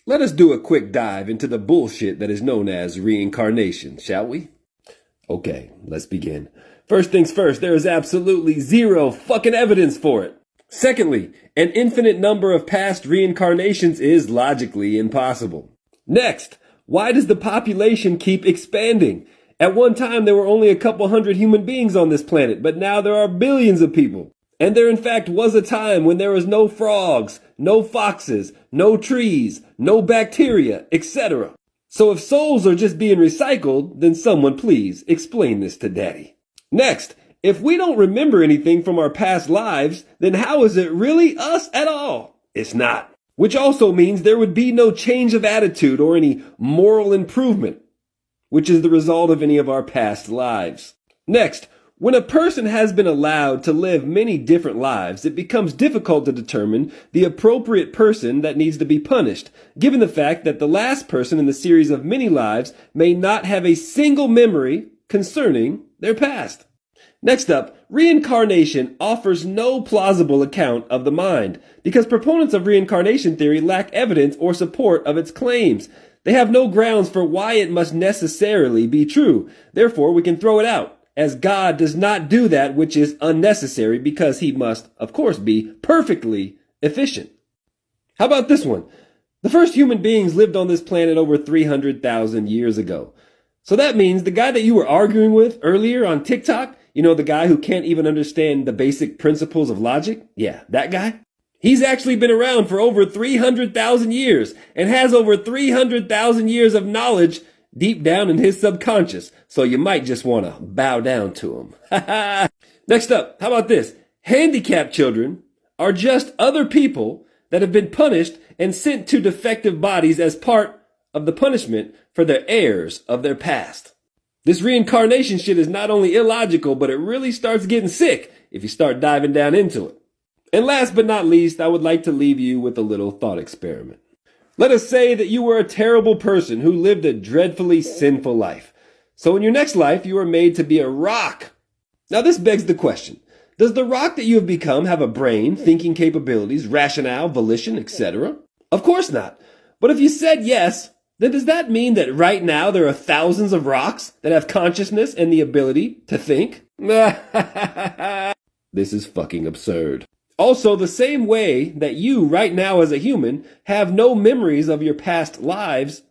Let us do a quick dive into the bullshit that is known as reincarnation, shall we? Okay, let's begin. First things first, there is absolutely zero fucking evidence for it. Secondly, an infinite number of past reincarnations is logically impossible. Next, why does the population keep expanding? At one time, there were only a couple hundred human beings on this planet, but now there are billions of people. And there in fact was a time when there was no frogs, no foxes, no trees, no bacteria, etc. So if souls are just being recycled, then someone please explain this to Daddy. Next, if we don't remember anything from our past lives, then how is it really us at all? It's not. Which also means there would be no change of attitude or any moral improvement, which is the result of any of our past lives. Next, when a person has been allowed to live many different lives, it becomes difficult to determine the appropriate person that needs to be punished, given the fact that the last person in the series of many lives may not have a single memory concerning their past. Next up, reincarnation offers no plausible account of the mind, because proponents of reincarnation theory lack evidence or support of its claims. They have no grounds for why it must necessarily be true. Therefore, we can throw it out, as God does not do that which is unnecessary because he must, of course, be perfectly efficient. How about this one? The first human beings lived on this planet over 300,000 years ago. So that means the guy that you were arguing with earlier on TikTok, you know, the guy who can't even understand the basic principles of logic? Yeah, that guy. He's actually been around for over 300,000 years and has over 300,000 years of knowledge deep down in his subconscious, so you might just want to bow down to him. Next up, how about this? Handicapped children are just other people that have been punished and sent to defective bodies as part of the punishment for their errors of their past. This reincarnation shit is not only illogical, but it really starts getting sick if you start diving down into it. And last but not least, I would like to leave you with a little thought experiment. Let us say that you were a terrible person who lived a dreadfully sinful life. So in your next life, you are made to be a rock. Now this begs the question, does the rock that you have become have a brain, thinking capabilities, rationale, volition, etc.? Of course not. But if you said yes, then does that mean that right now there are thousands of rocks that have consciousness and the ability to think? This is fucking absurd. Also, the same way that you right now as a human have no memories of your past lives,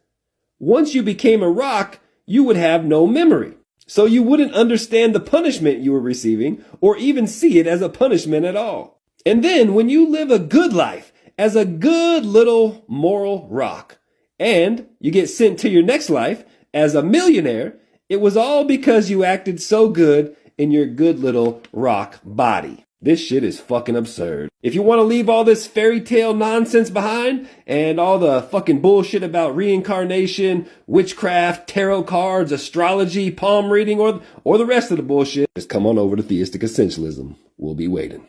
once you became a rock, you would have no memory. So you wouldn't understand the punishment you were receiving or even see it as a punishment at all. And then when you live a good life as a good little moral rock and you get sent to your next life as a millionaire, it was all because you acted so good in your good little rock body. This shit is fucking absurd. If you want to leave all this fairy tale nonsense behind and all the fucking bullshit about reincarnation, witchcraft, tarot cards, astrology, palm reading, or the rest of the bullshit, just come on over to Theistic Essentialism. We'll be waiting.